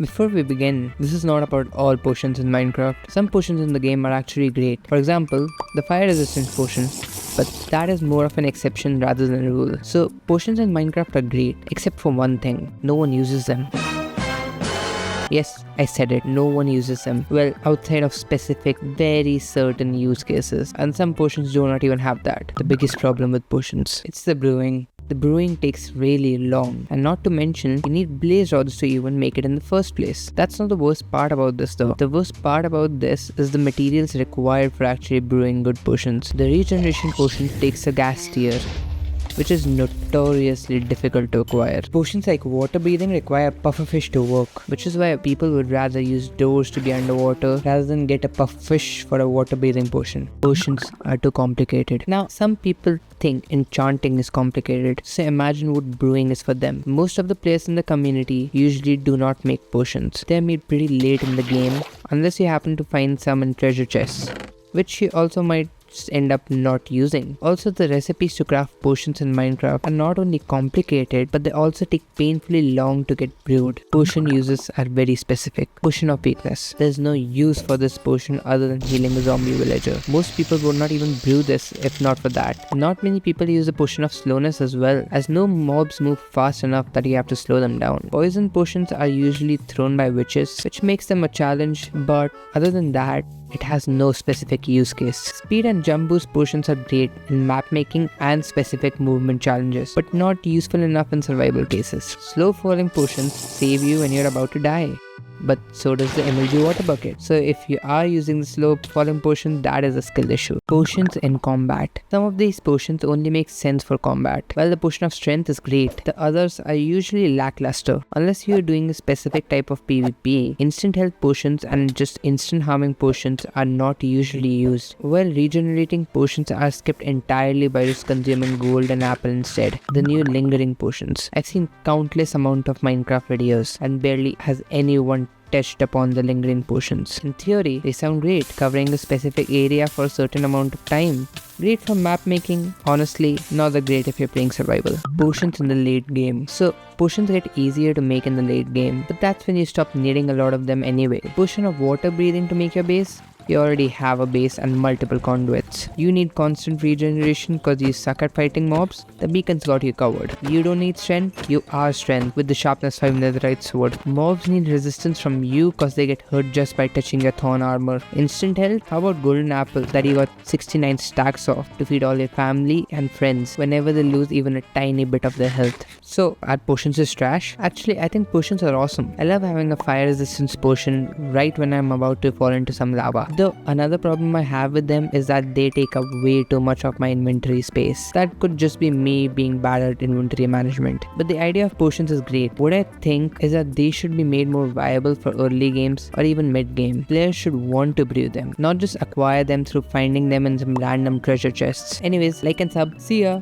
Before we begin, this is not about all potions in Minecraft. Some potions in the game are actually great. For example, the fire resistance potion, but that is more of an exception rather than a rule. So potions in Minecraft are great, except for one thing: no one uses them. Yes, I said it, no one uses them. Well, outside of specific, very certain use cases. And some potions do not even have that. The biggest problem with potions, it's the brewing. The brewing takes really long, and not to mention, you need blaze rods to even make it in the first place. That's not the worst part about this though. The worst part about this is the materials required for actually brewing good potions. The regeneration potion takes a gas tier, which is notoriously difficult to acquire. Potions like water breathing require pufferfish to work, which is why people would rather use doors to be underwater rather than get a pufferfish for a water breathing potion. Potions are too complicated. Now, some people think enchanting is complicated, so imagine what brewing is for them. Most of the players in the community usually do not make potions. They are made pretty late in the game, unless you happen to find some in treasure chests, which you also might just end up not using. Also, the recipes to craft potions in Minecraft are not only complicated, but they also take painfully long to get brewed. Potion uses are very specific. Potion of weakness. There's no use for this potion other than healing a zombie villager. Most people would not even brew this if not for that. Not many people use a potion of slowness as well, as no mobs move fast enough that you have to slow them down. Poison potions are usually thrown by witches, which makes them a challenge, but other than that, it has no specific use case. Speed and jump boost potions are great in map making and specific movement challenges, but not useful enough in survival cases. Slow falling potions save you when you're about to die, but so does the MLG water bucket. So if you are using the slow falling potion, that is a skill issue. Potions in combat. Some of these potions only make sense for combat. While the potion of strength is great, the others are usually lackluster. Unless you are doing a specific type of PvP, instant health potions and just instant harming potions are not usually used. While regenerating potions are skipped entirely by just consuming gold and apple instead. The new lingering potions. I've seen countless amount of Minecraft videos and barely has anyone touched upon the lingering potions. In theory, they sound great, covering a specific area for a certain amount of time. Great for map making, honestly, not that great if you're playing survival. Potions in the late game. So, potions get easier to make in the late game, but that's when you stop needing a lot of them anyway. Potion of water breathing to make your base? You already have a base and multiple conduits. You need constant regeneration because you suck at fighting mobs? The beacon's got you covered. You don't need strength? You are strength with the sharpness 5 netherite sword. Mobs need resistance from you because they get hurt just by touching your thorn armor. Instant health? How about golden apple that you got 69 stacks of to feed all your family and friends whenever they lose even a tiny bit of their health? So, are potions is trash? Actually, I think potions are awesome. I love having a fire resistance potion right when I'm about to fall into some lava. Though another problem I have with them is that they take up way too much of my inventory space. That could just be me being bad at inventory management. But the idea of potions is great. What I think is that they should be made more viable for early games or even mid game. Players should want to brew them, not just acquire them through finding them in some random treasure chests. Anyways, like and sub. See ya!